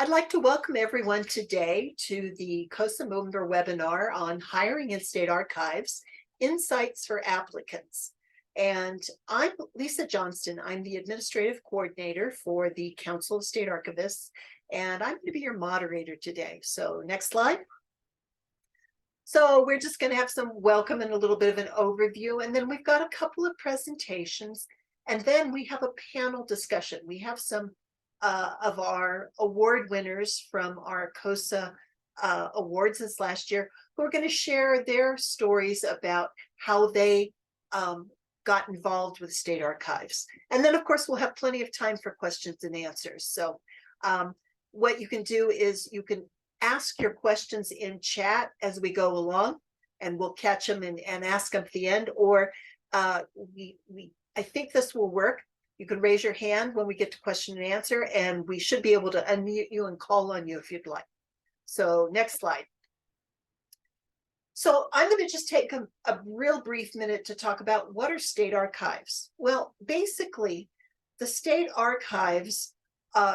I'd like to welcome everyone today to the COSA member webinar on hiring in state archives, insights for applicants. And I'm Lisa Johnston. I'm the administrative coordinator for the Council of State Archivists, and I'm going to be your moderator today. So next slide. So we're just going to have some welcome and a little bit of an overview, and then we've got a couple of presentations, and then we have a panel discussion. We have some of our award winners from our COSA awards this last year who are going to share their stories about how they got involved with state archives. And then, of course, we'll have plenty of time for questions and answers. So what you can do is you can ask your questions in chat as we go along, and we'll catch them and ask them at the end. Or I think this will work. You can raise your hand when we get to question and answer, and we should be able to unmute you and call on you if you'd like. So next slide. So I'm going to just take a real brief minute to talk about what are state archives. Well, basically, the state archives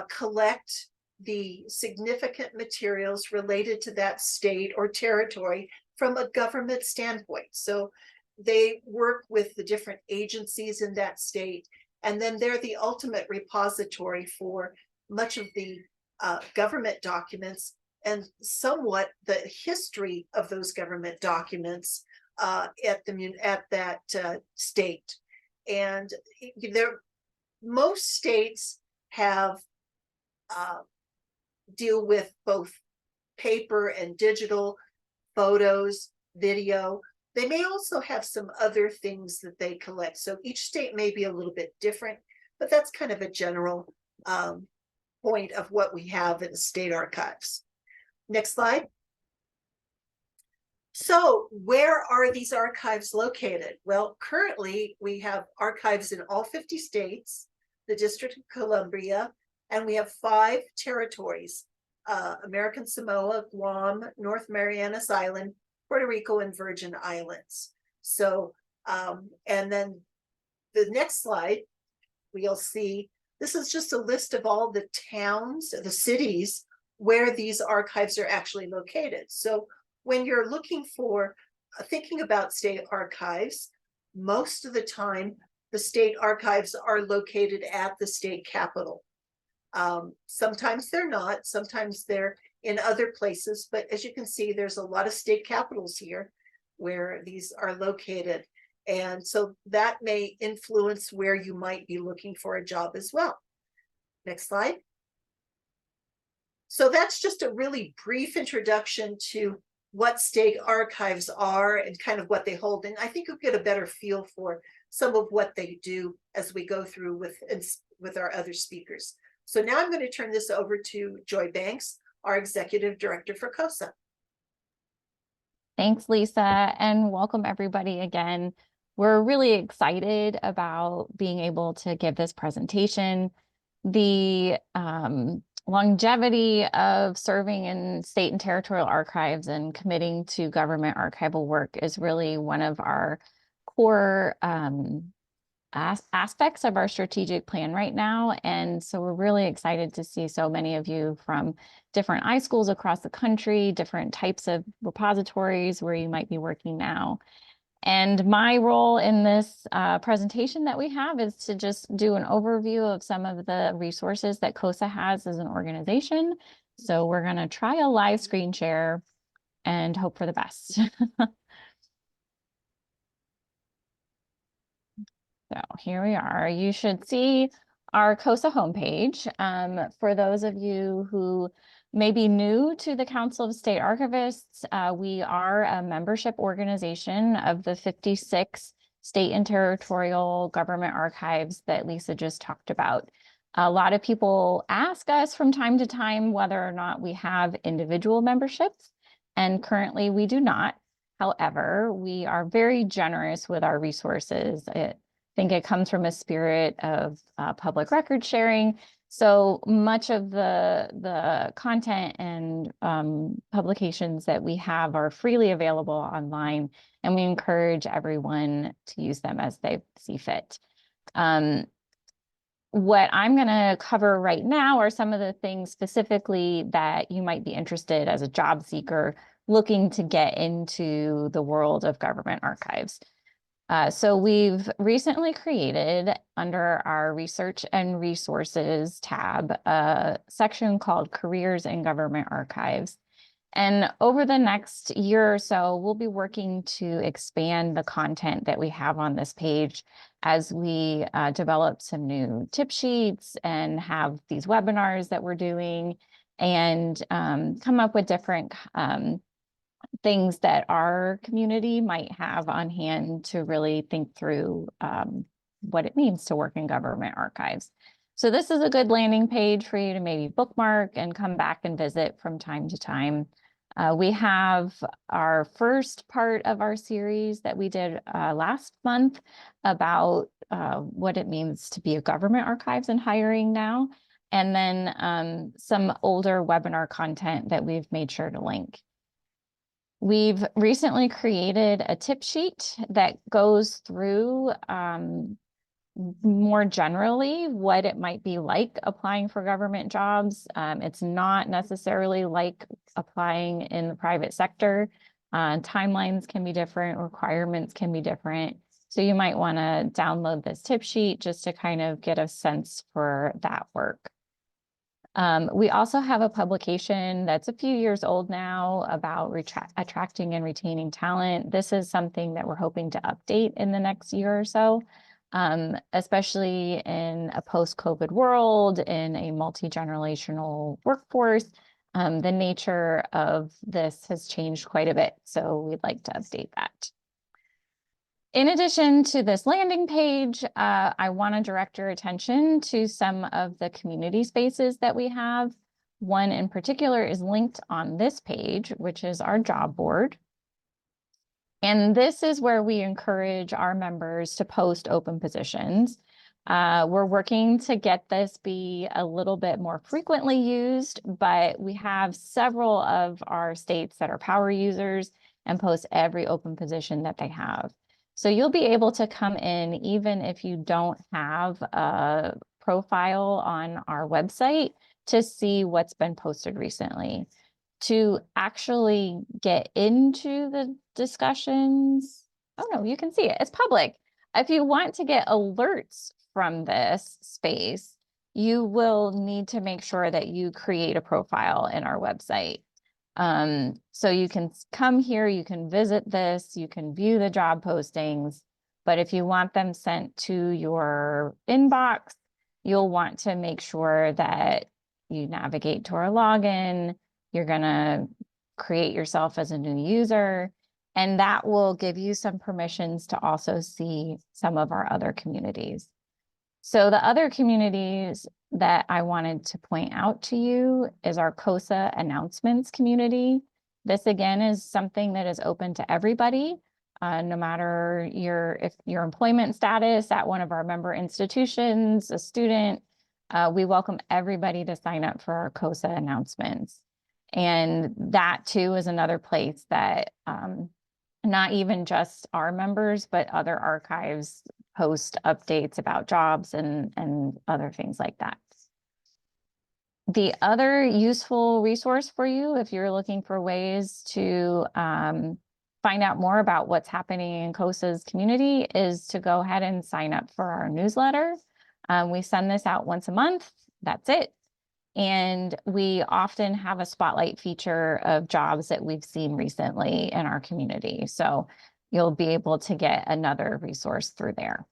collect the significant materials related to that state or territory from a government standpoint. So they work with the different agencies in that state, and then they're the ultimate repository for much of the government documents and somewhat the history of those government documents at that state. And most states have deal with both paper and digital, photos, video. They may also have some other things that they collect. So each state may be a little bit different, but that's kind of a general point of what we have in the state archives. Next slide. So where are these archives located? Well, currently we have archives in all 50 states, the District of Columbia, and we have 5 territories: American Samoa, Guam, North Marianas Island, Puerto Rico, and Virgin Islands. So, and then the next slide, we'll see, this is just a list of all the towns, the cities where these archives are actually located. So when you're looking for, thinking about state archives, most of the time, the state archives are located at the state capitol. Sometimes they're not, sometimes they're in other places, but as you can see, there's a lot of state capitals here where these are located. And so that may influence where you might be looking for a job as well. Next slide. So that's just a really brief introduction to what state archives are and kind of what they hold. And I think you'll get a better feel for some of what they do as we go through with our other speakers. So now I'm going to turn this over to Joy Banks, our Executive Director for COSA. Thanks, Lisa, and welcome everybody again. We're really excited about being able to give this presentation. The longevity of serving in state and territorial archives and committing to government archival work is really one of our core aspects of our strategic plan right now. And so we're really excited to see so many of you from different iSchools across the country, different types of repositories where you might be working now. And my role in this presentation that we have is to just do an overview of some of the resources that COSA has as an organization. So we're going to try a live screen share and hope for the best. So here we are. You should see our COSA homepage. For those of you who may be new to the Council of State Archivists, we are a membership organization of the 56 state and territorial government archives that Lisa just talked about. A lot of people ask us from time to time whether or not we have individual memberships, and currently we do not. However, we are very generous with our resources. I think it comes from a spirit of public record sharing. So much of the content and publications that we have are freely available online, and we encourage everyone to use them as they see fit. what I'm going to cover right now are some of the things specifically that you might be interested as a job seeker looking to get into the world of government archives. So we've recently created under our research and resources tab a section called Careers in Government Archives. And over the next year or so, we'll be working to expand the content that we have on this page as we develop some new tip sheets and have these webinars that we're doing, and come up with different things that our community might have on hand to really think through what it means to work in government archives. So this is a good landing page for you to maybe bookmark and come back and visit from time to time. We have our first part of our series that we did last month about what it means to be a government archives and hiring now, and then some older webinar content that we've made sure to link. We've recently created a tip sheet that goes through more generally what it might be like applying for government jobs. It's not necessarily like applying in the private sector. Timelines can be different, requirements can be different. So you might want to download this tip sheet just to kind of get a sense for that work. We also have a publication that's a few years old now about attracting and retaining talent. This is something that we're hoping to update in the next year or so, especially in a post-COVID world, in a multi-generational workforce. The nature of this has changed quite a bit, so we'd like to update that. In addition to this landing page, I want to direct your attention to some of the community spaces that we have. One in particular is linked on this page, which is our job board. And this is where we encourage our members to post open positions. We're working to get this be a little bit more frequently used, but we have several of our states that are power users and post every open position that they have. So you'll be able to come in even if you don't have a profile on our website to see what's been posted recently. To actually get into the discussions, oh no, you can see it, it's public. If you want to get alerts from this space, you will need to make sure that you create a profile in our website. So you can come here, you can visit this, you can view the job postings, but if you want them sent to your inbox, you'll want to make sure that you navigate to our login. You're gonna create yourself as a new user, and that will give you some permissions to also see some of our other communities. So the other communities that I wanted to point out to you is our COSA announcements community. This again is something that is open to everybody, no matter your employment status at one of our member institutions, a student. We welcome everybody to sign up for our COSA announcements. And that too is another place that not even just our members, but other archives post updates about jobs and other things like that. The other useful resource for you, if you're looking for ways to find out more about what's happening in COSA's community, is to go ahead and sign up for our newsletter. We send this out once a month, that's it. And we often have a spotlight feature of jobs that we've seen recently in our community. So you'll be able to get another resource through there.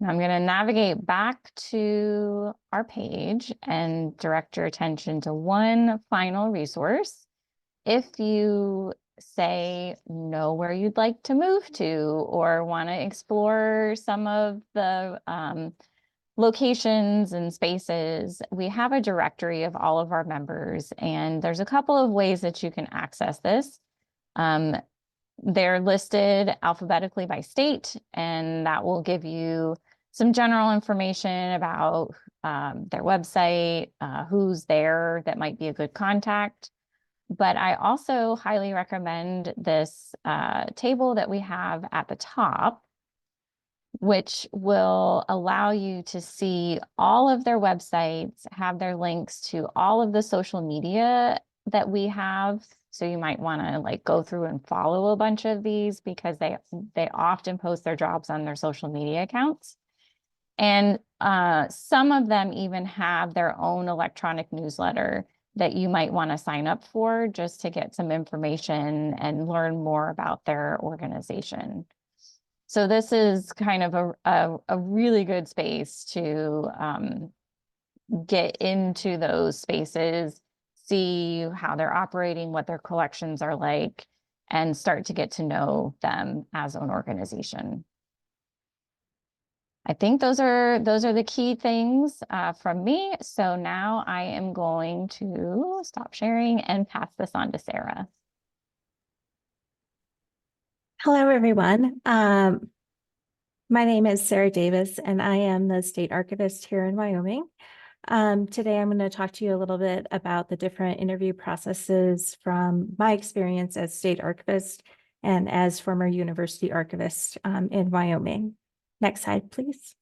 Now I'm going to navigate back to our page and direct your attention to one final resource. If you say know where you'd like to move to, or want to explore some of the locations and spaces, we have a directory of all of our members, and there's a couple of ways that you can access this. They're listed alphabetically by state, and that will give you some general information about their website, who's there that might be a good contact. But I also highly recommend this table that we have at the top. which will allow you to see all of their websites, have their links to all of the social media that we have. So you might want to like go through and follow a bunch of these because they often post their jobs on their social media accounts. And some of them even have their own electronic newsletter that you might want to sign up for just to get some information and learn more about their organization. So this is kind of a really good space to get into those spaces, see how they're operating, what their collections are like, and start to get to know them as an organization. I think those are the key things from me. So now I am going to stop sharing and pass this on to Sarah. Hello, everyone. My name is Sarah Davis, and I am the state archivist here in Wyoming. Today, I'm going to talk to you a little bit about the different interview processes from my experience as state archivist and as former university archivist in Wyoming. Next slide, please.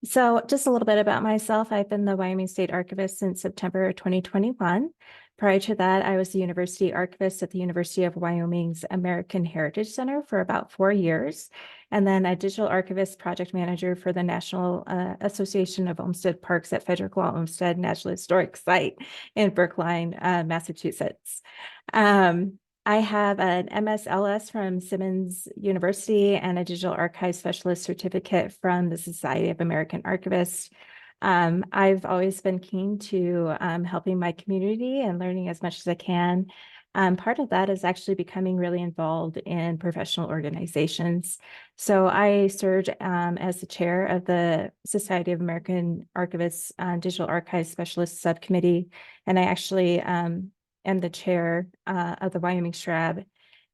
So just a little bit about myself. I've been the Wyoming State Archivist since September 2021. Prior to that, I was the University Archivist at the University of Wyoming's American Heritage Center for about 4 years, and then a Digital Archivist Project Manager for the National Association of Olmsted Parks at Frederick Law Olmsted National Historic Site in Brookline, Massachusetts. I have an MSLS from Simmons University and a Digital Archive Specialist certificate from the Society of American Archivists. I've always been keen to helping my community and learning as much as I can. Part of that is actually becoming really involved in professional organizations. So I served as the chair of the Society of American Archivists Digital Archive Specialist Subcommittee, and I actually am the chair of the Wyoming SHRAB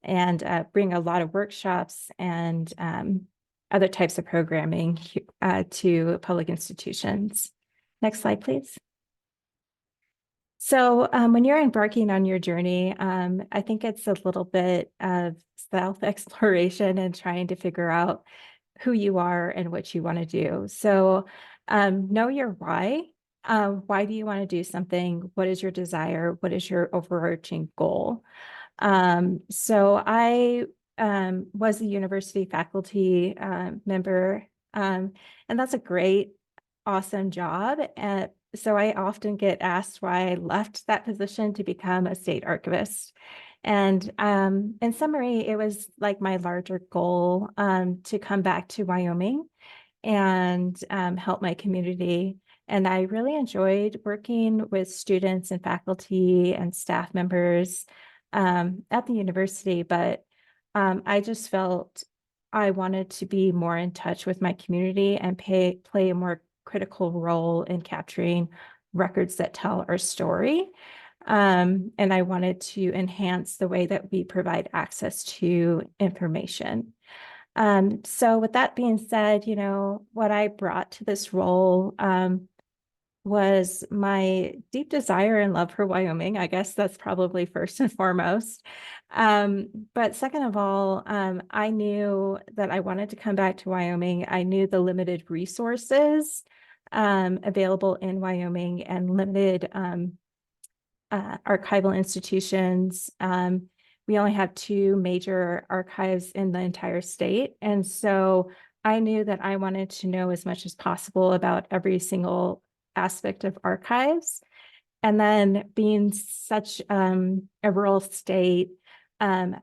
and bring a lot of workshops and other types of programming to public institutions. Next slide, please. So when you're embarking on your journey, I think it's a little bit of self-exploration and trying to figure out who you are and what you want to do. So know your why. Why do you want to do something? What is your desire? What is your overarching goal? So I was a university faculty member, and that's a great, awesome job. And so I often get asked why I left that position to become a state archivist. And in summary, it was like my larger goal to come back to Wyoming and help my community. And I really enjoyed working with students and faculty and staff members at the university, but I just felt I wanted to be more in touch with my community and play a more critical role in capturing records that tell our story. And I wanted to enhance the way that we provide access to information. So with that being said, you know, what I brought to this role was my deep desire and love for Wyoming. I guess that's probably first and foremost. But second of all, I knew that I wanted to come back to Wyoming. I knew the limited resources available in Wyoming and limited archival institutions. We only have 2 major archives in the entire state. And so I knew that I wanted to know as much as possible about every single aspect of archives. And then being such a rural state, I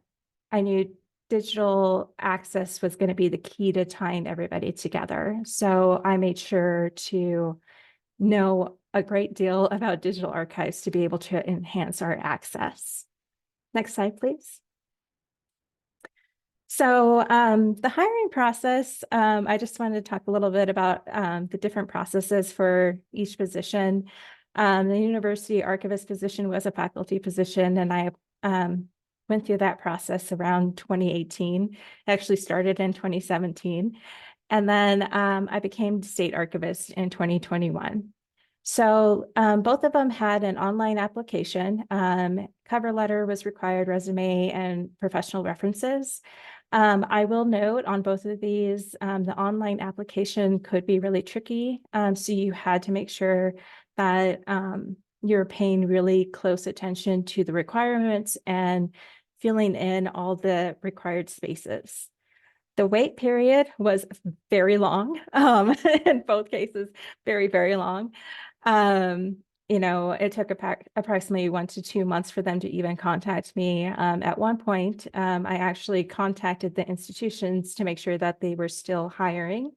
knew digital access was going to be the key to tying everybody together. So I made sure to know a great deal about digital archives to be able to enhance our access. Next slide, please. So the hiring process, I just wanted to talk a little bit about the different processes for each position. The university archivist position was a faculty position, and I went through that process around 2018. It actually started in 2017. And then I became state archivist in 2021. So both of them had an online application. Cover letter was required, resume, and professional references. I will note on both of these, the online application could be really tricky. So you had to make sure that you're paying really close attention to the requirements and filling in all the required spaces. The wait period was very long, in both cases, very, very long. It took approximately 1 to 2 months for them to even contact me. At one point, I actually contacted the institutions to make sure that they were still hiring.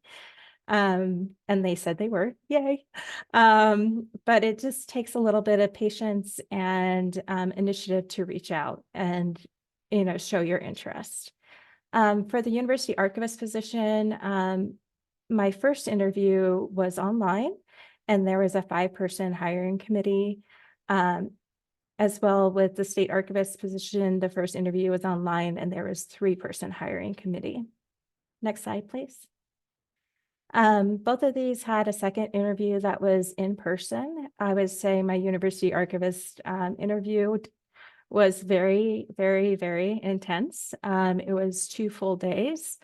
And they said they were, yay. But it just takes a little bit of patience and initiative to reach out and, show your interest. For the university archivist position, my first interview was online, and there was a 5-person hiring committee. As well with the state archivist position, the first interview was online, and there was 3-person hiring committee. Next slide, please. Both of these had a second interview that was in person. I would say my university archivist interview was very, very, very intense. It was 2 full days.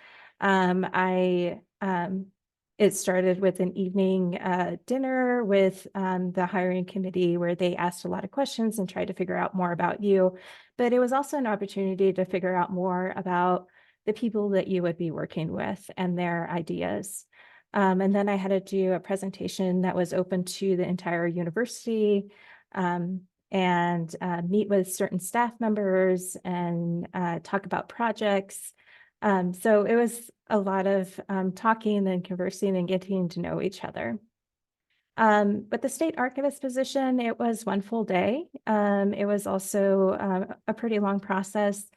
It started with an evening dinner with the hiring committee where they asked a lot of questions and tried to figure out more about you. But it was also an opportunity to figure out more about the people that you would be working with and their ideas. And then I had to do a presentation that was open to the entire university. And meet with certain staff members and talk about projects. So it was a lot of talking and conversing and getting to know each other. But the state archivist position, it was 1 full day. It was also a pretty long process.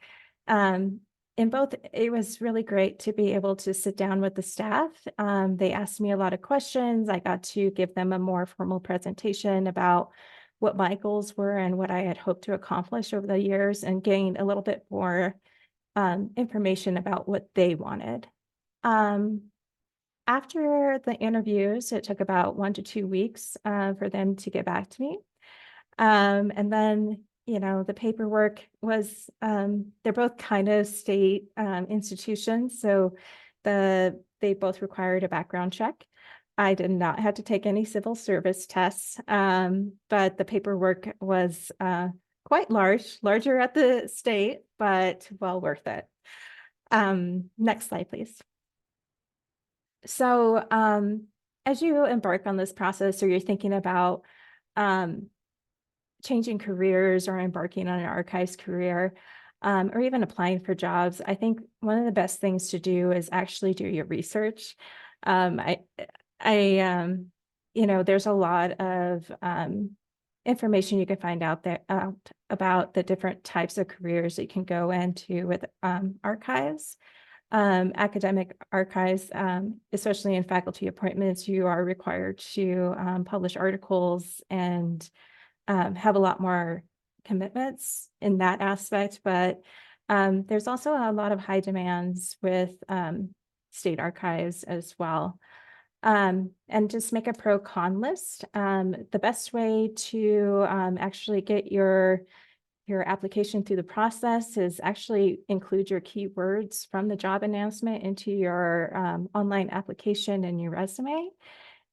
In both, it was really great to be able to sit down with the staff. They asked me a lot of questions. I got to give them a more formal presentation about what my goals were and what I had hoped to accomplish over the years, and gain a little bit more information about what they wanted. After the interviews, it took about 1 to 2 weeks for them to get back to me. And then, the paperwork was, they're both kind of state institutions, so they both required a background check. I did not have to take any civil service tests, but the paperwork was quite larger at the state, but well worth it. Next slide, please. So as you embark on this process, or you're thinking about changing careers or embarking on an archives career, or even applying for jobs, I think one of the best things to do is actually do your research. There's a lot of information you can find out there about the different types of careers that you can go into with archives. Academic archives, especially in faculty appointments, you are required to publish articles and have a lot more commitments in that aspect. But there's also a lot of high demands with state archives as well. And just make a pro-con list. The best way to actually get your application through the process is actually include your keywords from the job announcement into your online application and your resume.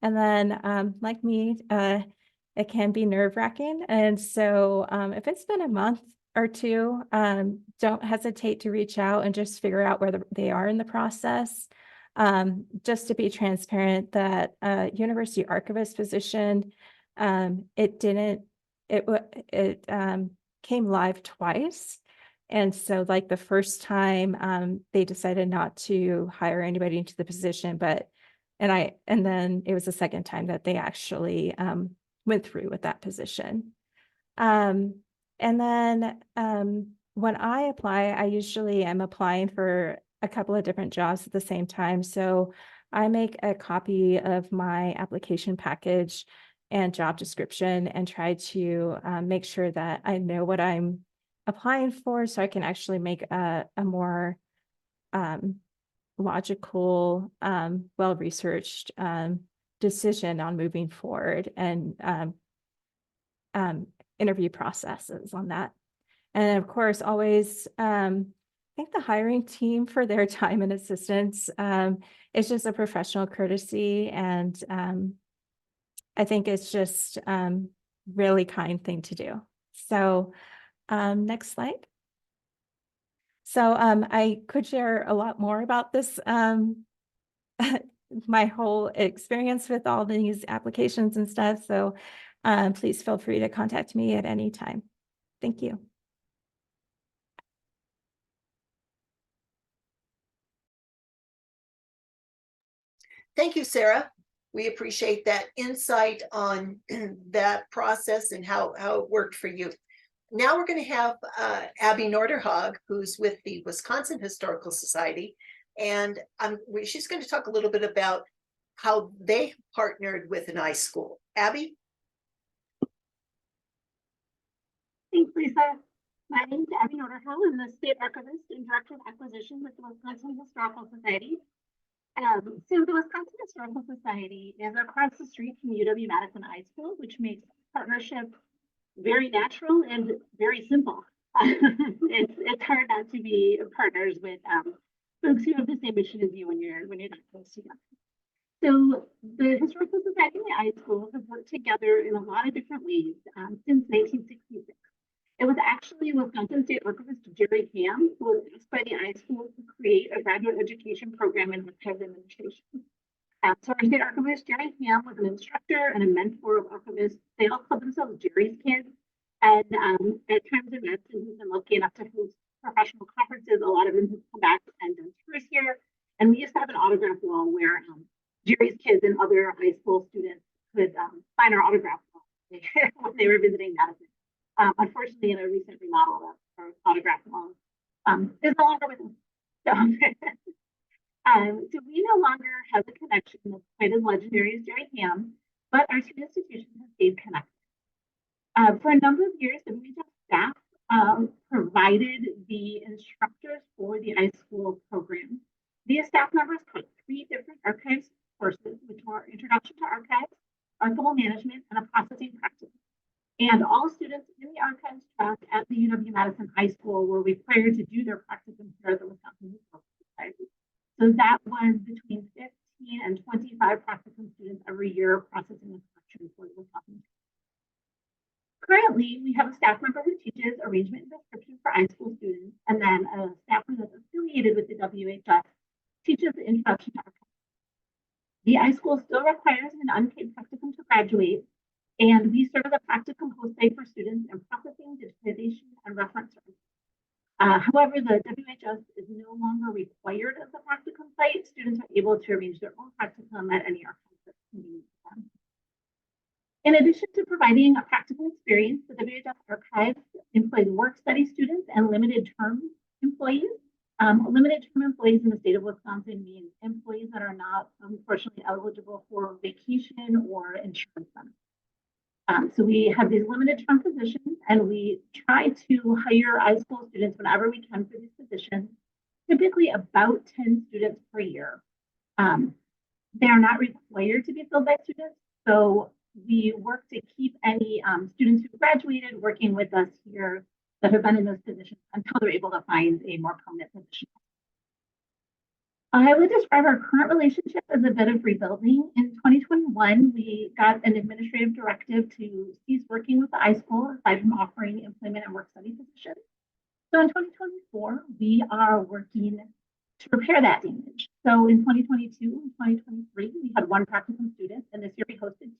And then like me, it can be nerve-wracking. And so if it's been a month or two, don't hesitate to reach out and just figure out where they are in the process. Just to be transparent, that university archivist position, it came live twice. And so like the first time they decided not to hire anybody into the position, and then it was the second time that they actually went through with that position. And then when I apply, I usually am applying for a couple of different jobs at the same time. So I make a copy of my application package and job description and try to make sure that I know what I'm applying for, so I can actually make a more logical, well-researched decision on moving forward, and interview processes on that. And of course, always think the hiring team for their time and assistance is just a professional courtesy, and I think it's just really kind thing to do. So next slide. So I could share a lot more about this, my whole experience with all these applications and stuff. So please feel free to contact me at any time. Thank you. Thank you, Sarah. We appreciate that insight on that process and how it worked for you. Now we're going to have Abby Norderhog, who's with the Wisconsin Historical Society, and she's going to talk a little bit about how they partnered with an iSchool. Abby? Thanks, Lisa. My name is Abby Norderhog. I'm the State Archivist and Director of Acquisition with the Wisconsin Historical Society. So the Wisconsin Historical Society is across the street from UW-Madison iSchool, which makes partnership very natural and very simple. It's hard not to be partners with folks who have the same mission as you when you're that close together. So the Historical Society and the iSchool have worked together in a lot of different ways since 1966. It was actually Wisconsin State Archivist Jerry Ham who was asked by the iSchool to create a graduate education program in archives administration. So our state archivist, Jerry Ham, was an instructor and a mentor of archivists. They all called themselves Jerry's kids. And at times of events, and he's been lucky enough to host professional conferences. A lot of them have come back and done tours here. And we used to have an autograph wall where Jerry's kids and other high school students could sign our autograph wall when they were visiting Madison. Unfortunately, in a recent remodel, our autograph wall is no longer with us. So we no longer have a connection that's quite as legendary as Jerry Ham, but our two institutions have stayed connected. For a number of years, the WHS staff provided the instructors for the iSchool program. These staff members taught 3 different archives courses, which were Introduction to Archives, Archival Management, and a Processing Practice. And all students in the archives track at the UW-Madison iSchool were required to do their practicum here at the Wisconsin Historical Society. So that was between 15 and 25 practicum students every year processing a collection for the Wisconsin. Currently, we have a staff member who teaches arrangement and description for iSchool students, and then a staff member that's affiliated with the WHS teaches the introduction to archives. The iSchool still requires an unpaid practicum to graduate, and we serve as a practicum host site for students in processing, digitization, and reference services. However, the WHS is no longer required as a practicum site. Students are able to arrange their own practicum at any archive that's convenient for them. In addition to providing a practical experience, the WHS Archives employs work study students and limited term employees. Limited term employees in the state of Wisconsin means employees that are not unfortunately eligible for vacation or insurance benefits. So we have these limited term positions, and we try to hire iSchool students whenever we can for these positions, typically about 10 students per year. They are not required to be filled by students, so we work to keep any students who graduated working with us here that have been in those positions until they're able to find a more permanent position. I would describe our current relationship as a bit of rebuilding. In 2021, we got an administrative directive to cease working with the iSchool aside from offering employment and work study positions. So in 2024, we are working to repair that damage. So in 2022 and 2023, we had 1 practicum student, and this year we hosted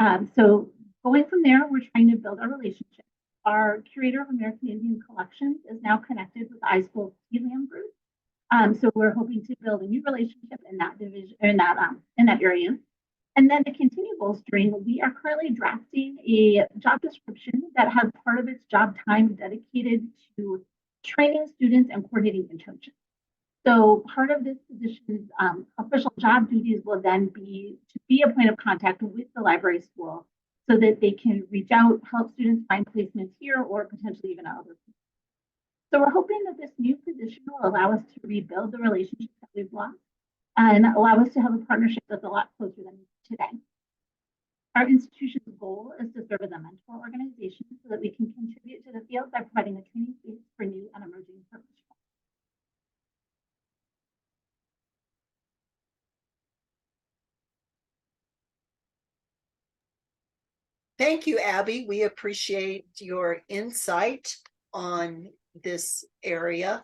2. So going from there, we're trying to build a relationship. Our curator of American Indian Collections is now connected with the iSchool Land Group. So we're hoping to build a new relationship in that division, in that area. And then to continue bolstering, we are currently drafting a job description that has part of its job time dedicated to training students and coordinating internships. So part of this position's official job duties will then be to be a point of contact with the library school so that they can reach out, help students find placements here or potentially even at other places. So we're hoping that this new position will allow us to rebuild the relationships that we've lost and allow us to have a partnership that's a lot closer than today. Our institution's goal is to serve as a mentor organization so that we can contribute to the field by providing a training space for new and emerging professionals. Thank you, Abby. We appreciate your insight on this area.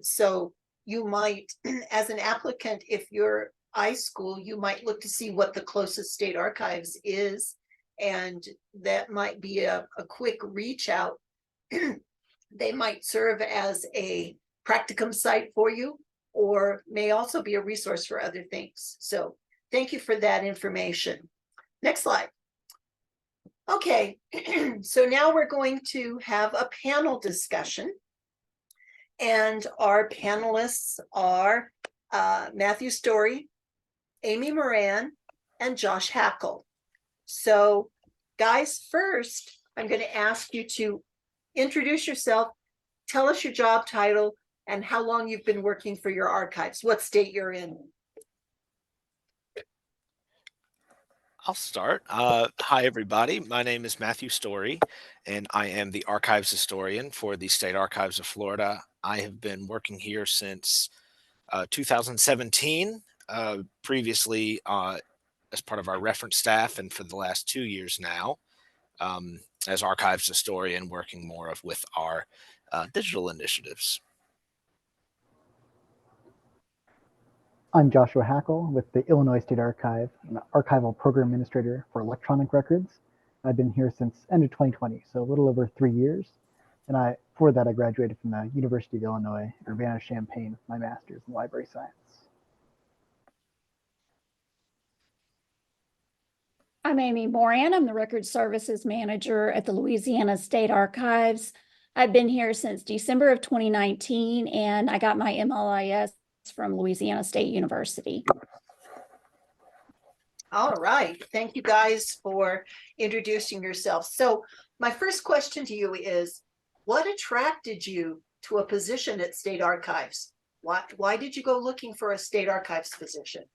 So you might, as an applicant, if you're iSchool, you might look to see what the closest state archives is. And that might be a quick reach out. They might serve as a practicum site for you, or may also be a resource for other things. So thank you for that information. Next slide. Okay, so now we're going to have a panel discussion. And our panelists are Matthew Story, Amy Moran, and Josh Hackle. So guys, first, I'm going to ask you to introduce yourself, tell us your job title, and how long you've been working for your archives, what state you're in. I'll start. Hi, everybody. My name is Matthew Story, and I am the archives historian for the State Archives of Florida. I have been working here since 2017, previously as part of our reference staff, and for the last 2 years now as archives historian, working more with our digital initiatives. I'm Joshua Hackle with the Illinois State Archive, an archival program administrator for electronic records. I've been here since end of 2020, so a little over 3 years. And before that, I graduated from the University of Illinois, Urbana-Champaign, with my master's in library science. I'm Amy Moran. I'm the Record Services Manager at the Louisiana State Archives. I've been here since December of 2019, and I got my MLIS from Louisiana State University. All right, thank you guys for introducing yourselves. So my first question to you is, what attracted you to a position at State Archives? Why did you go looking for a State Archives position?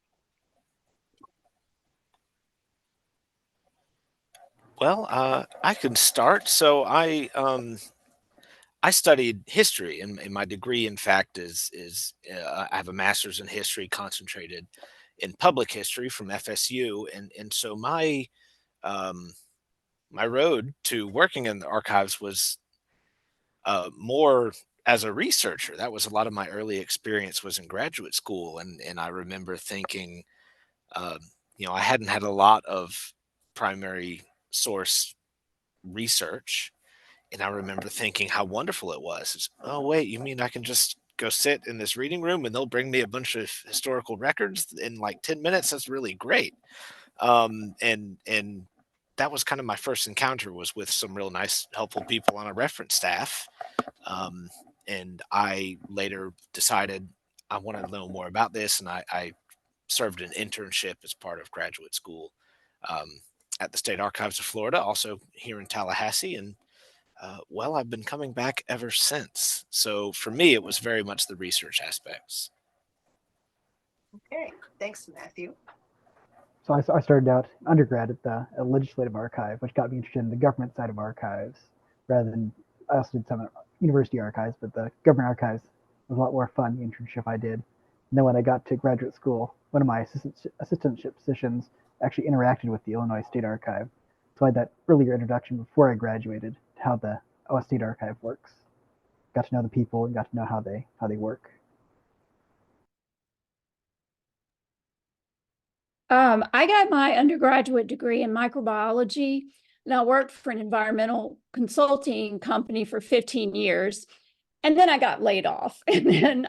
Well, I can start. So I studied history, and my degree, in fact, is I have a master's in history concentrated in public history from FSU, and so my road to working in the archives was more as a researcher. That was a lot of my early experience was in graduate school, and I remember thinking, uh, I hadn't had a lot of primary source research. And I remember thinking how wonderful it was. Oh, wait, you mean I can just go sit in this reading room and they'll bring me a bunch of historical records in like 10 minutes? That's really great. And that was kind of my first encounter was with some real nice, helpful people on a reference staff. Um, and I later decided I want to know more about this. And I served an internship as part of graduate school um, at the State Archives of Florida, also here in Tallahassee. And well, I've been coming back ever since. So for me, it was very much the research aspects. Okay, thanks, Matthew. So I started out undergrad at the Legislative Archive, which got me interested in the government side of archives, rather than, I also did some university archives, but the government archives was a lot more fun, the internship I did. And then when I got to graduate school, one of my assistantship positions actually interacted with the Illinois State Archive. So I had that earlier introduction before I graduated to how the OS State Archive works. Got to know the people and got to know how they work. I got my undergraduate degree in microbiology, and I worked for an environmental consulting company for 15 years. And then I got laid off. And then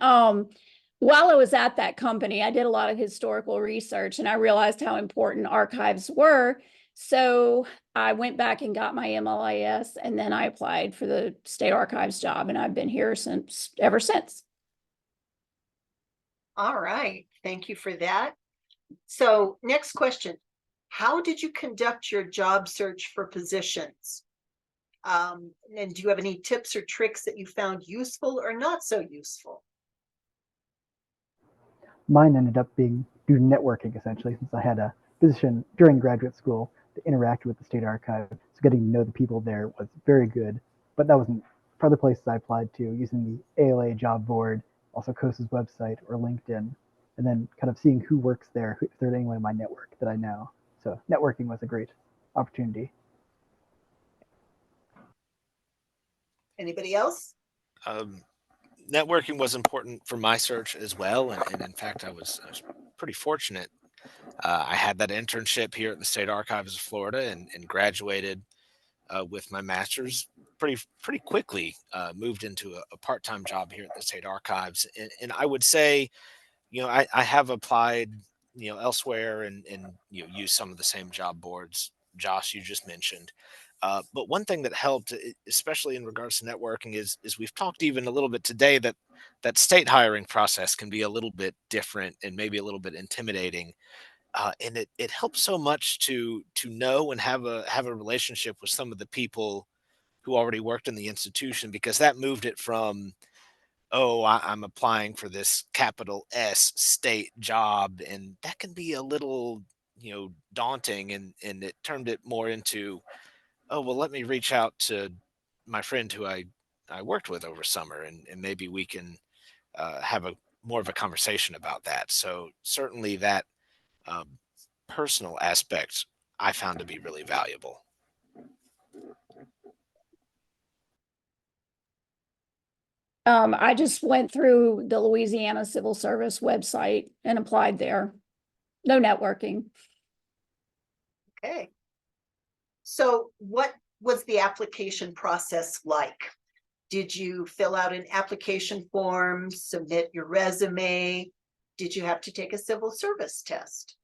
while I was at that company, I did a lot of historical research, and I realized how important archives were. So I went back and got my MLIS, and then I applied for the State Archives job, and I've been here ever since. All right, thank you for that. So next question, how did you conduct your job search for positions? And do you have any tips or tricks that you found useful or not so useful? Mine ended up being due to networking, essentially, since I had a position during graduate school to interact with the State Archive. So getting to know the people there was very good. But that wasn't for other places I applied to, using the ALA job board, also COSA's website or LinkedIn, and then kind of seeing who works there, if there's anyone in my network that I know. So networking was a great opportunity. Anybody else? Um, Networking was important for my search as well, and in fact, I was pretty fortunate. I had that internship here at the State Archives of Florida, and graduated with my master's pretty quickly. Moved into a part-time job here at the State Archives, and I would say, I have applied, elsewhere, and use some of the same job boards, Josh, you just mentioned. But one thing that helped, especially in regards to networking, is we've talked even a little bit today that state hiring process can be a little bit different and maybe a little bit intimidating. And it helps so much to know and have a relationship with some of the people who already worked in the institution, because that moved it from, oh, I'm applying for this capital S state job, and that can be a little, daunting, and it turned it more into, oh, well, let me reach out to my friend who I worked with over summer, and maybe we can have a more of a conversation about that. So certainly that um, personal aspect I found to be really valuable. I just went through the Louisiana Civil Service website and applied there. No networking. Okay. So what was the application process like? Did you fill out an application form, submit your resume? Did you have to take a civil service test?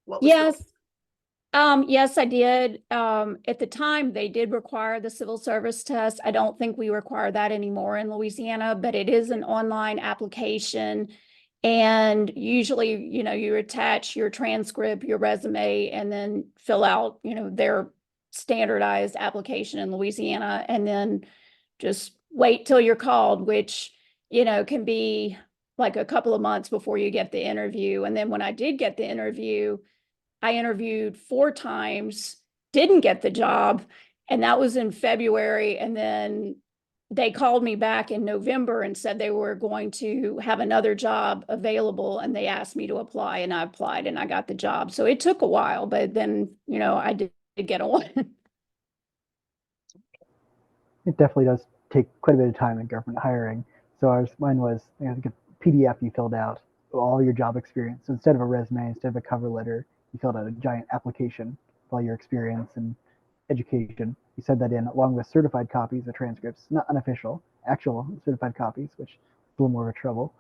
What was the- Yes. Yes, I did. At the time, they did require the civil service test. I don't think we require that anymore in Louisiana, but it is an online application. And usually, you attach your transcript, your resume, and then fill out, their standardized application in Louisiana, and then just wait till you're called, which, can be like a couple of months before you get the interview. And then when I did get the interview, I interviewed 4 times, didn't get the job, and that was in February. And then they called me back in November and said they were going to have another job available, and they asked me to apply, and I applied and I got the job. So it took a while, but then, I did get on. It definitely does take quite a bit of time in government hiring. So mine was, I think, a PDF you filled out all your job experience. So instead of a resume, instead of a cover letter, you filled out a giant application with all your experience and education. You sent that in along with certified copies of transcripts, not unofficial, actual certified copies, which is a little more of a trouble,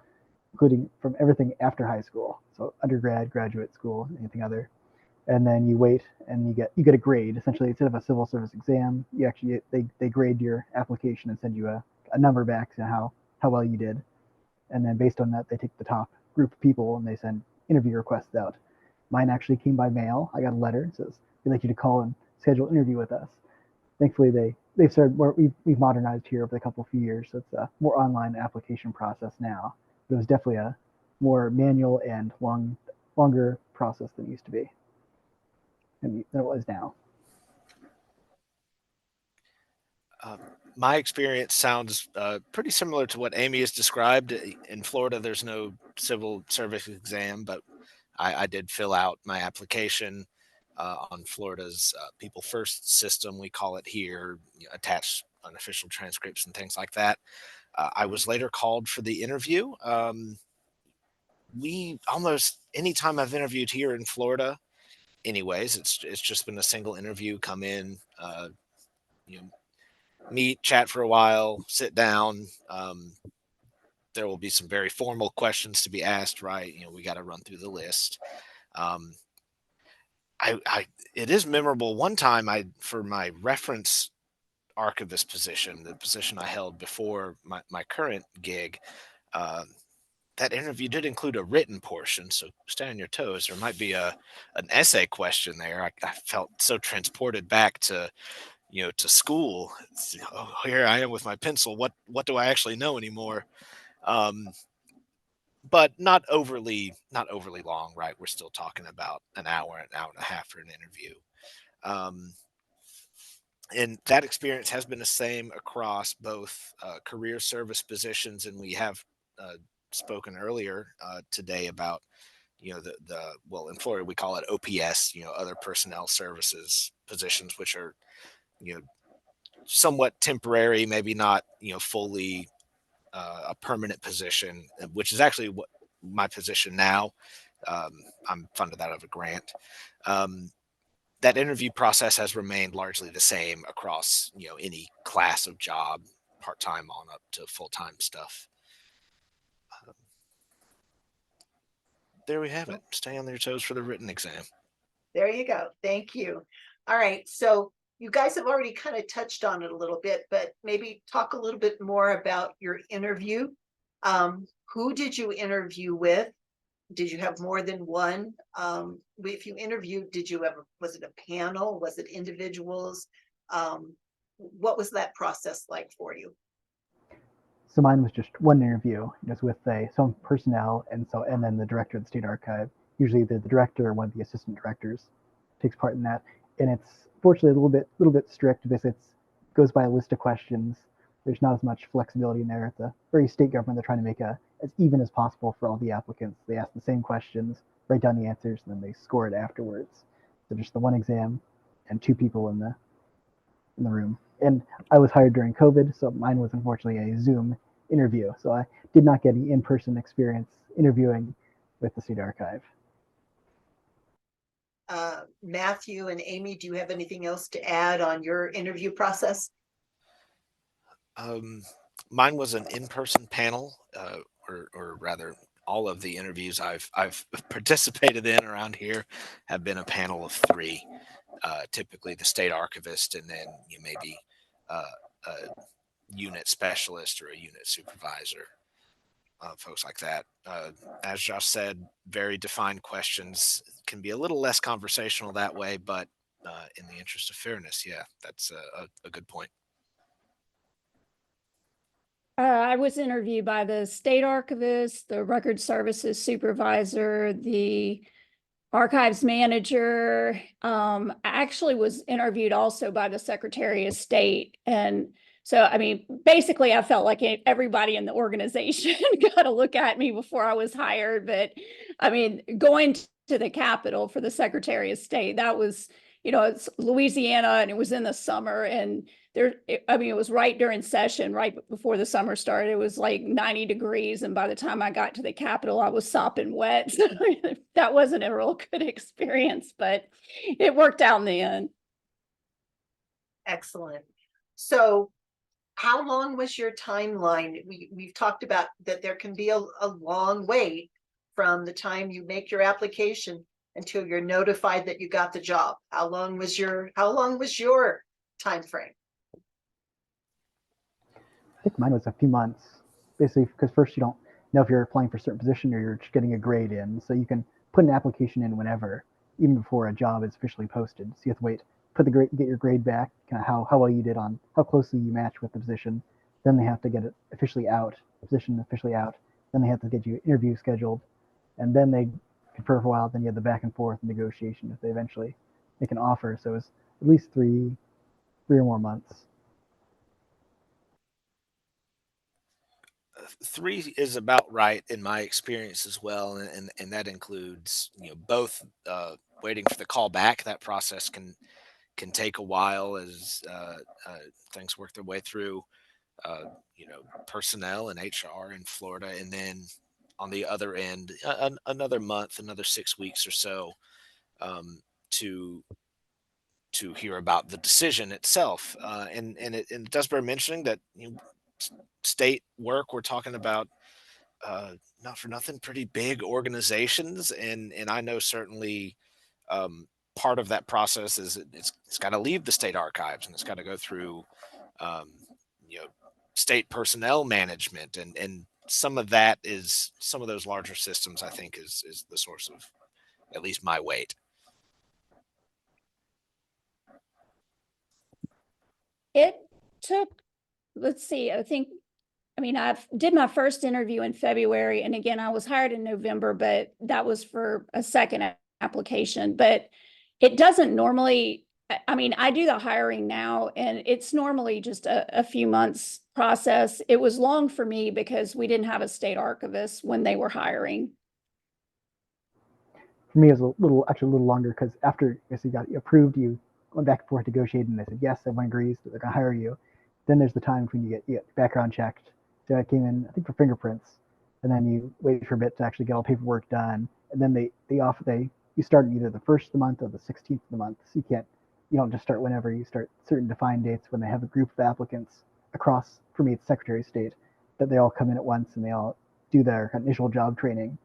including from everything after high school. So undergrad, graduate school, anything other. And then you wait and you get a grade. Essentially, instead of a civil service exam, you actually they grade your application and send you a number back to how well you did. And then based on that, they take the top group of people and they send interview requests out. Mine actually came by mail. I got a letter that says we'd like you to call and schedule an interview with us. Thankfully, they've started more. We've modernized here over the couple few years, so it's a more online application process now. But it was definitely a more manual and longer process than it used to be than it was now. Uh, my experience sounds pretty similar to what Amy has described. In Florida, there's no civil service exam, but I did fill out my application on Florida's People First system, we call it here, attach unofficial transcripts and things like that. I was later called for the interview. We almost anytime I've interviewed here in Florida, anyways, it's just been a single interview. Come in, you know, meet, chat for a while, sit down. There will be some very formal questions to be asked, right? We got to run through the list. Um, I it is memorable. One time, for my reference archivist position, the position I held before my current gig, um, that interview did include a written portion. So stay on your toes. There might be an essay question there. I felt so transported back to to school. Oh, here I am with my pencil. What do I actually know anymore? Um, but not overly long, right? We're still talking about an hour and a half for an interview. Um, and that experience has been the same across both career service positions, and we have uh, spoken earlier today about the well, in Florida we call it OPS, other personnel services positions, which are you know somewhat temporary, maybe not, fully a permanent position, which is actually what my position now. I'm funded out of a grant. Um, that interview process has remained largely the same across, any class of job, part-time on up to full-time stuff. There we have it. Stay on your toes for the written exam. There you go. Thank you. All right. So you guys have already kind of touched on it a little bit, but maybe talk a little bit more about your interview. Who did you interview with? Did you have more than one? If you interviewed, was it a panel? Was it individuals? What was that process like for you? So mine was just one interview, just with some personnel, and then the director of the state archive. Usually, the director or one of the assistant directors takes part in that, and it's fortunately a little bit strict because it goes by a list of questions. There's not as much flexibility in there. At the very state government, they're trying to make as even as possible for all the applicants. They ask the same questions, write down the answers, and then they score it afterwards. So just the one exam and two people in the room. And I was hired during COVID, so mine was unfortunately a Zoom interview. So I did not get any in-person experience interviewing with the state archive. Matthew and Amy, do you have anything else to add on your interview process? Mine was an in-person panel, or rather, all of the interviews I've participated in around here have been a panel of three. Typically, the state archivist, and then maybe a unit specialist or a unit supervisor, folks like that. As Josh said, very defined questions can be a little less conversational that way, but in the interest of fairness, yeah, that's a good point. I was interviewed by the state archivist, the record services supervisor, the archives manager. I actually was interviewed also by the Secretary of State. And so, I mean, basically, I felt like everybody in the organization got a look at me before I was hired. But I mean, going to the Capitol for the Secretary of State, that was, it's Louisiana, and it was in the summer, and it was right during session, right before the summer started. It was like 90 degrees. And by the time I got to the Capitol, I was sopping wet. So that wasn't a real good experience, but it worked out in the end. Excellent. So how long was your timeline? We've talked about that there can be a long wait from the time you make your application until you're notified that you got the job. How long was your time frame? I think mine was a few months, basically, because first you don't know if you're applying for a certain position or you're just getting a grade in. So you can put an application in whenever, even before a job is officially posted. So you have to wait, get your grade back, kind of how well you did on how closely you match with the position. Then they have to get it officially out, position officially out. Then they have to get you an interview scheduled, and then they confer for a while. Then you have the back and forth negotiation if they eventually make an offer. So it's at least three or more months. 3 is about right in my experience as well, and that includes both waiting for the call back. That process can take a while as things work their way through personnel and HR in Florida, and then on the other end another month, another 6 weeks or so, to hear about the decision itself. And it does bear mentioning that state work, we're talking about not for nothing, pretty big organizations, and I know certainly part of that process is it's got to leave the state archives, and it's got to go through um, you know state personnel management, and some of those larger systems, I think, is the source of at least my wait. It took, let's see, I did my first interview in February, and again, I was hired in November, but that was for a second application. But it doesn't normally, I do the hiring now, and it's normally just a few months process. It was long for me because we didn't have a state archivist when they were hiring. For me, it was actually a little longer because after you got approved, you went back and forth negotiating. And they said yes, everyone agrees that they're going to hire you. Then there's the time when you get background checked. So I came in, I think, for fingerprints, and then you wait for a bit to actually get all paperwork done, and then you start either the first of the month or the 16th of the month. So you don't just start whenever. You start certain defined dates when they have a group of applicants across. For me, it's Secretary of State, that they all come in at once and they all do their initial job training.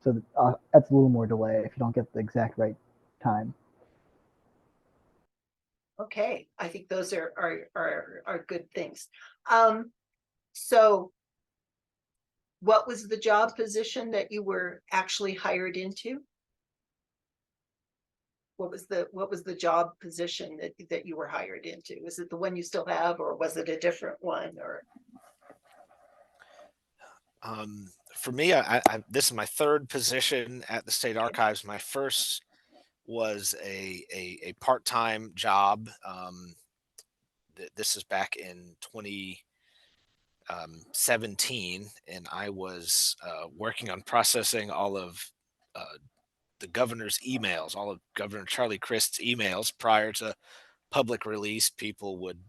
So that's a little more delay if you don't get the exact right time. Okay, I think those are good things. So what was the job position that you were actually hired into? What was the job position that you were hired into? Was it the one you still have, or was it a different one? Or For me, this is my third position at the state archives. My first was a part-time job. This is back in 2017, and I was working on processing all of the governor's emails, all of Governor Charlie Crist's emails prior to public release. People would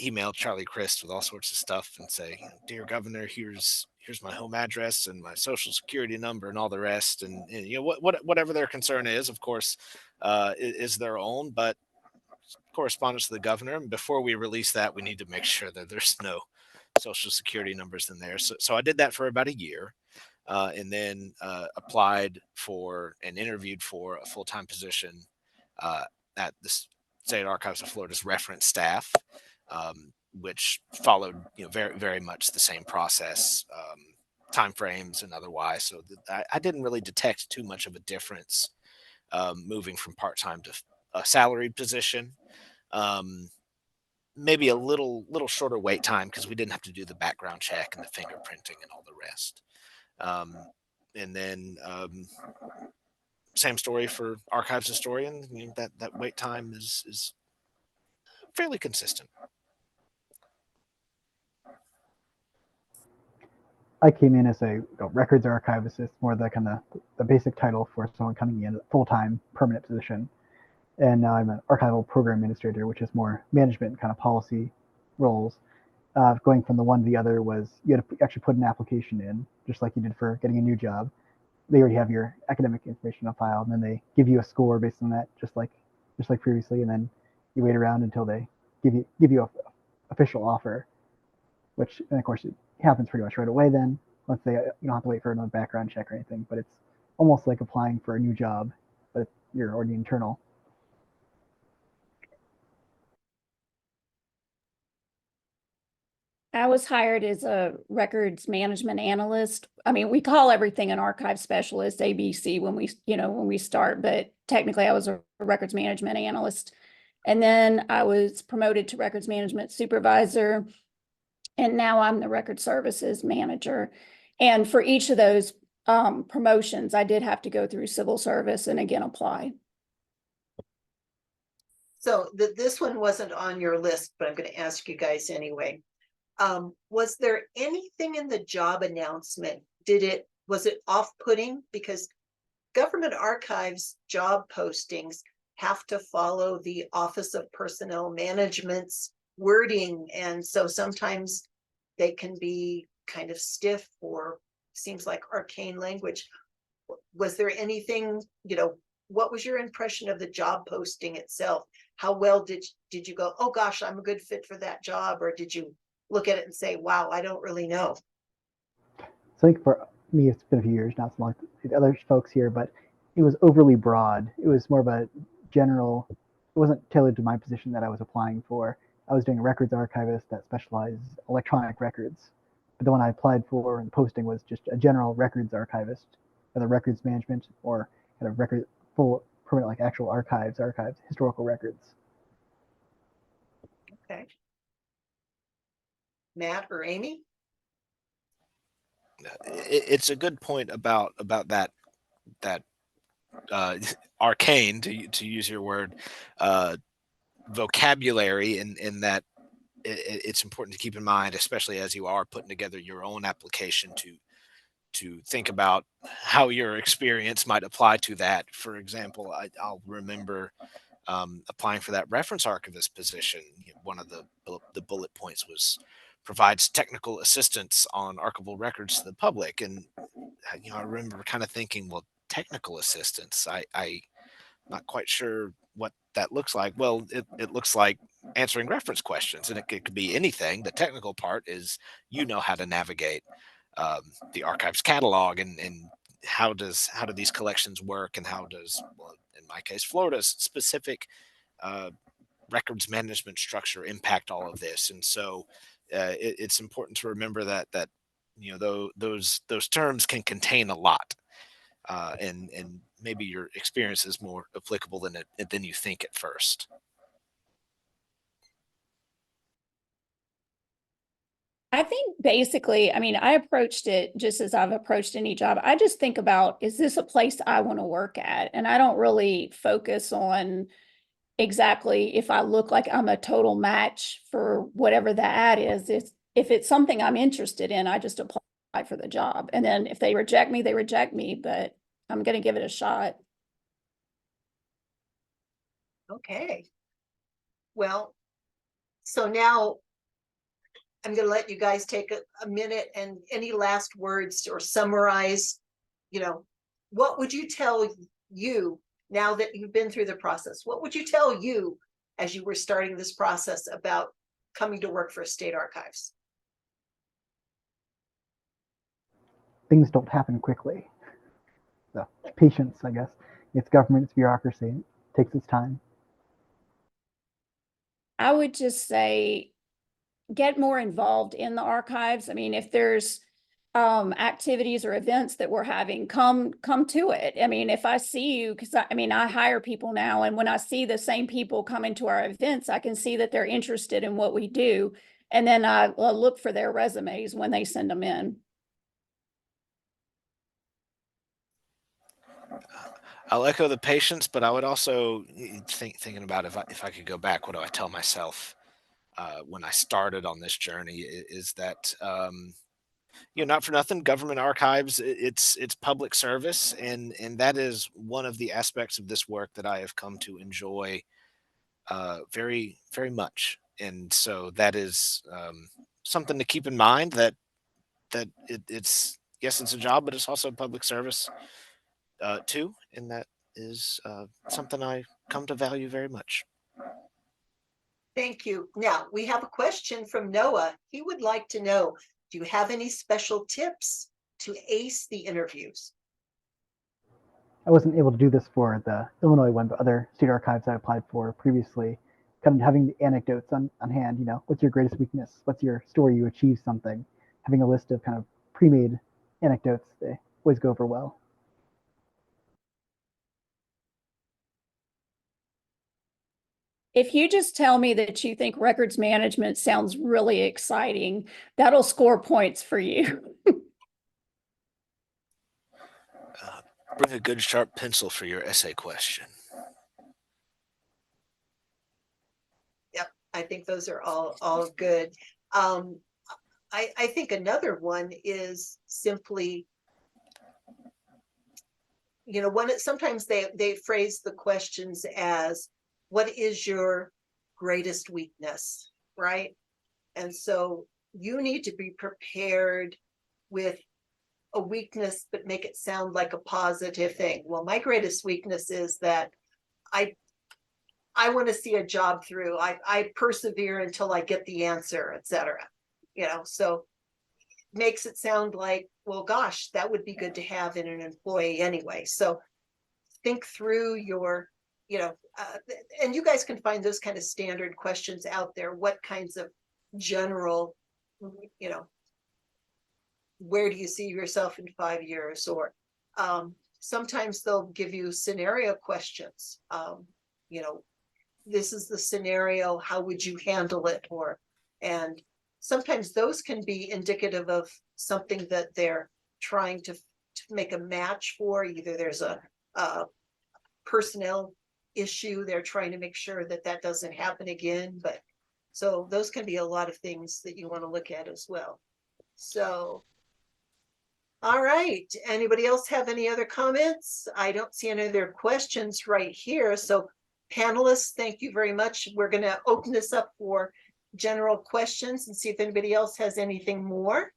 email Charlie Crist with all sorts of stuff and say, "Dear Governor, here's my home address and my social security number and all the rest." And whatever their concern is, of course, is their own, but correspondence to the governor. And before we release that, we need to make sure that there's no social security numbers in there. So I did that for about a year. And then applied for and interviewed for a full-time position at the State Archives of Florida's reference staff, which followed, very, very much the same process, timeframes and otherwise. So I didn't really detect too much of a difference moving from part-time to a salaried position. Maybe a little shorter wait time because we didn't have to do the background check and the fingerprinting and all the rest. And then same story for archives historian. That wait time is fairly consistent. I came in as a records archivist. It's more the kind of the basic title for someone coming in, full-time permanent position. And now I'm an archival program administrator, which is more management kind of policy roles. Going from the one to the other was you had to actually put an application in, just like you did for getting a new job. They already have your academic information on file, and then they give you a score based on that, just like previously, and then you wait around until they give you a official offer, which, and of course, it happens pretty much right away. Then once you don't have to wait for another background check or anything, but it's almost like applying for a new job, but you're already internal. I was hired as a records management analyst. I mean, we call everything an archive specialist, ABC, when we start, but technically I was a records management analyst. And then I was promoted to records management supervisor. And now I'm the record services manager. And for each of those promotions, I did have to go through civil service and again apply. so this one wasn't on your list, but I'm going to ask you guys anyway. Was there anything in the job announcement? Was it off-putting? Because government archives job postings have to follow the Office of Personnel Management's wording. And so sometimes they can be kind of stiff or seems like arcane language. Was there anything, what was your impression of the job posting itself? How well did you go, oh gosh, I'm a good fit for that job? Or did you look at it and say, wow, I don't really know? So I think for me, it's been a few years, not so long with other folks here, but it was overly broad. It was more of a general, it wasn't tailored to my position that I was applying for. I was doing a records archivist that specialized electronic records. But the one I applied for and the posting was just a general records archivist, whether records management or kind of full permanent, like actual archives, historical records. Okay. Matt or Amy? It's a good point about that arcane, to use your word, vocabulary, in that it's important to keep in mind, especially as you are putting together your own application, to think about how your experience might apply to that. For example, I'll remember applying for that reference archivist position, one of the bullet points was provides technical assistance on archival records to the public. And I remember kind of thinking, well, technical assistance, I not quite sure what that looks like. Well, it looks like answering reference questions, and it could be anything. The technical part is how to navigate the archives catalog, and how do these collections work, and how does, well, in my case, Florida's specific records management structure impact all of this. And so it's important to remember that those terms can contain a lot, and maybe your experience is more applicable than you think at first. I think basically, I mean, I approached it just as I've approached any job. I just think about, is this a place I want to work at? And I don't really focus on exactly if I look like I'm a total match for whatever the ad is. If it's something I'm interested in, I just apply for the job. And then if they reject me, they reject me, but I'm going to give it a shot. Okay. Well, so now I'm going to let you guys take a minute, and any last words or summarize, what would you tell you now that you've been through the process? What would you tell you as you were starting this process about coming to work for state archives? Things don't happen quickly. So patience, I guess. It's government, it's bureaucracy. It takes its time. I would just say, get more involved in the archives. I mean, if there's activities or events that we're having, come to it. I mean, if I see you, because I hire people now, and when I see the same people coming to our events, I can see that they're interested in what we do. And then I look for their resumes when they send them in. I'll echo the patience, but I would also thinking about if I could go back, what do I tell myself when I started on this journey? Is that not for nothing, government archives, it's public service, and that is one of the aspects of this work that I have come to enjoy very, very much. And so that is something to keep in mind, that it's, yes, it's a job, but it's also public service too, and that is something I come to value very much. Thank you. Now, we have a question from Noah. He would like to know, do you have any special tips to ace the interviews? I wasn't able to do this for the Illinois one, but other state archives I applied for previously, kind of having the anecdotes on hand, what's your greatest weakness? What's your story you achieved something? Having a list of kind of pre-made anecdotes, they always go over well. If you just tell me that you think records management sounds really exciting, that'll score points for you. Bring a good sharp pencil for your essay question. Yep, I think those are all good. I think another one is simply, sometimes they phrase the questions as, what is your greatest weakness, right? And so you need to be prepared with a weakness, but make it sound like a positive thing. Well, my greatest weakness is that I want to see a job through. I persevere until I get the answer, etc. So makes it sound like, well, gosh, that would be good to have in an employee anyway. So think through your, and you guys can find those kind of standard questions out there. What kinds of general, where do you see yourself in 5 years? Or sometimes they'll give you scenario questions. This is the scenario, how would you handle it? And sometimes those can be indicative of something that they're trying to make a match for. Either there's a personnel issue, they're trying to make sure that doesn't happen again. But so those can be a lot of things that you want to look at as well. So, all right, anybody else have any other comments? I don't see any other questions right here. So panelists, thank you very much. We're going to open this up for general questions and see if anybody else has anything more.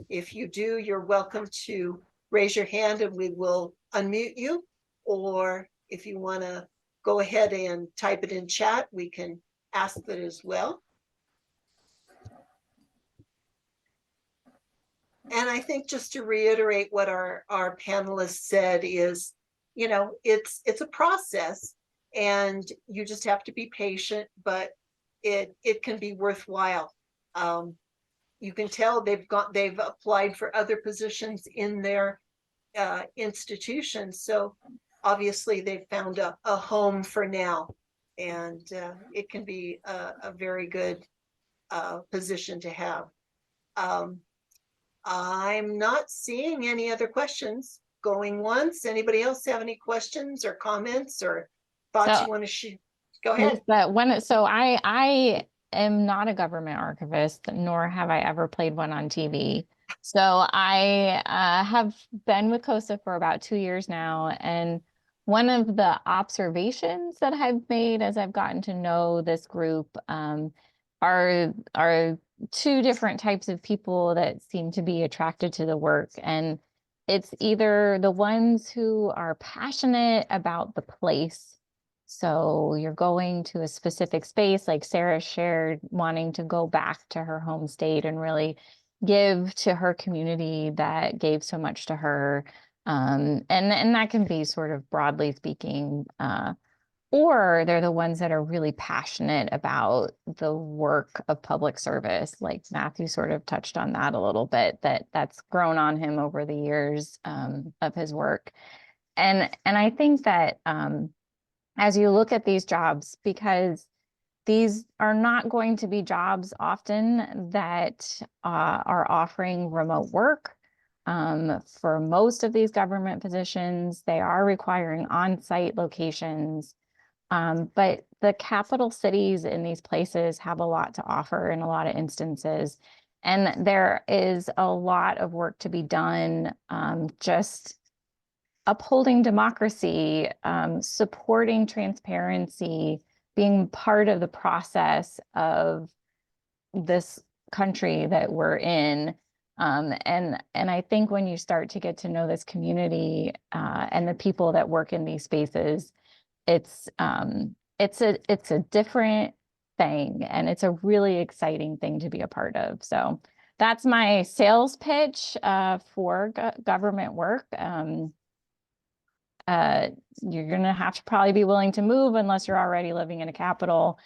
If you do, you're welcome to raise your hand and we will unmute you. Or if you want to go ahead and type it in chat, we can ask that as well. And I think just to reiterate what our panelists said is, you know, it's a process and you just have to be patient, but it can be worthwhile. You can tell they've applied for other positions in their institutions. So obviously they've found a home for now, and it can be a very good position to have. I'm not seeing any other questions going once. Anybody else have any questions or comments or thoughts you want to share? Go ahead. So I am not a government archivist, nor have I ever played one on TV. So I have been with COSA for about 2 years now. And one of the observations that I've made as I've gotten to know this group are two different types of people that seem to be attracted to the work. And it's either the ones who are passionate about the place. So you're going to a specific space, like Sarah shared, wanting to go back to her home state and really give to her community that gave so much to her. And that can be sort of broadly speaking, or they're the ones that are really passionate about the work of public service. Like Matthew sort of touched on that a little bit, that's grown on him over the years of his work. And I think that as you look at these jobs, because these are not going to be jobs often that are offering remote work. For most of these government positions, they are requiring on-site locations. But the capital cities in these places have a lot to offer in a lot of instances. And there is a lot of work to be done, just upholding democracy, supporting transparency, being part of the process of this country that we're in. And I think when you start to get to know this community and the people that work in these spaces, it's a different thing, and it's a really exciting thing to be a part of. So that's my sales pitch for government work. You're going to have to probably be willing to move unless you're already living in a capital,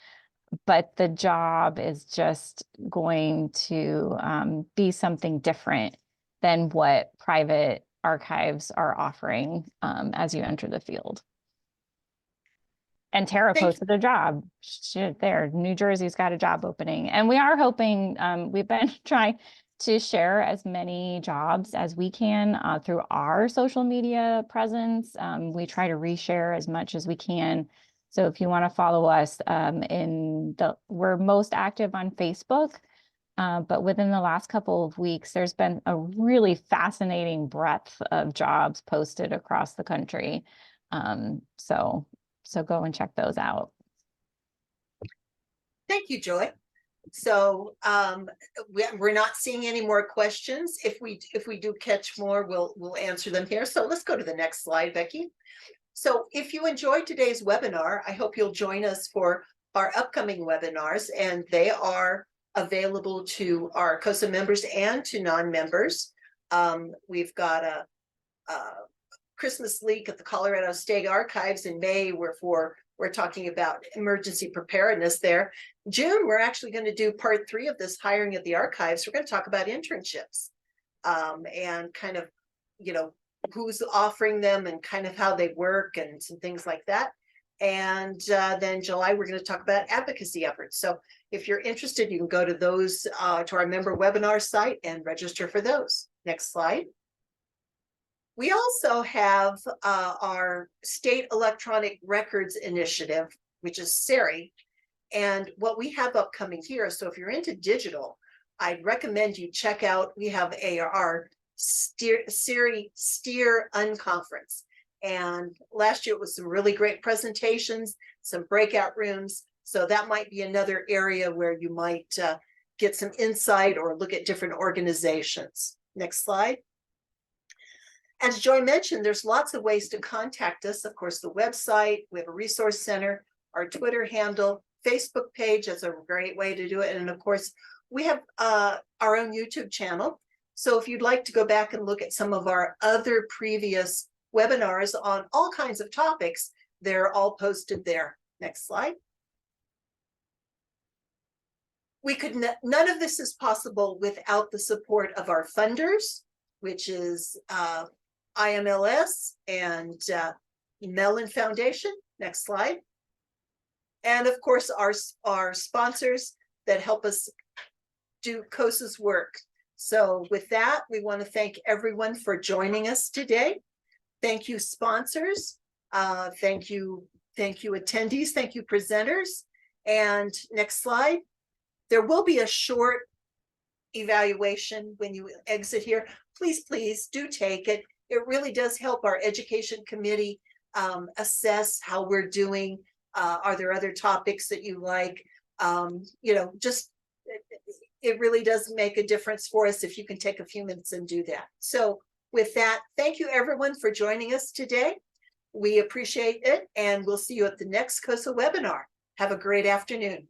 but the job is just going to be something different than what private archives are offering as you enter the field. And Tara posted a job. New Jersey's got a job opening. And we are hoping, we've been trying to share as many jobs as we can through our social media presence. We try to reshare as much as we can. So if you want to follow us, we're most active on Facebook. But within the last couple of weeks, there's been a really fascinating breadth of jobs posted across the country. So go and check those out. Thank you, Joy. So we're not seeing any more questions. If we do catch more, we'll answer them here. So let's go to the next slide, Becky. So if you enjoyed today's webinar, I hope you'll join us for our upcoming webinars, and they are available to our COSA members and to non-members. We've got a Christmas leak at the Colorado State Archives in May, where we're talking about emergency preparedness there. June, we're actually going to do part 3 of this hiring at the archives. We're going to talk about internships and kind of, you know, who's offering them and kind of how they work and some things like that. And then July, we're going to talk about advocacy efforts. So if you're interested, you can go to those to our member webinar site and register for those. Next slide. We also have our State Electronic Records Initiative, which is SERI, and what we have upcoming here. So if you're into digital, I'd recommend you check out, we have our SERI Steer Unconference. And last year it was some really great presentations, some breakout rooms. So that might be another area where you might get some insight or look at different organizations. Next slide. As Joy mentioned, there's lots of ways to contact us. Of course, the website, we have a resource center, our Twitter handle, Facebook page is a great way to do it. And of course, we have our own YouTube channel. So if you'd like to go back and look at some of our other previous webinars on all kinds of topics, they're all posted there. Next slide. We could none of this is possible without the support of our funders, which is IMLS and Mellon Foundation. Next slide. And of course, our sponsors that help us do COSA's work. So with that, we want to thank everyone for joining us today. Thank you, sponsors. Thank you, attendees. Thank you, presenters. And next slide. There will be a short evaluation when you exit here. Please, please do take it. It really does help our education committee assess how we're doing. Are there other topics that you like? You know, just it really does make a difference for us if you can take a few minutes and do that. So with that, thank you everyone for joining us today. We appreciate it, and we'll see you at the next COSA webinar. Have a great afternoon.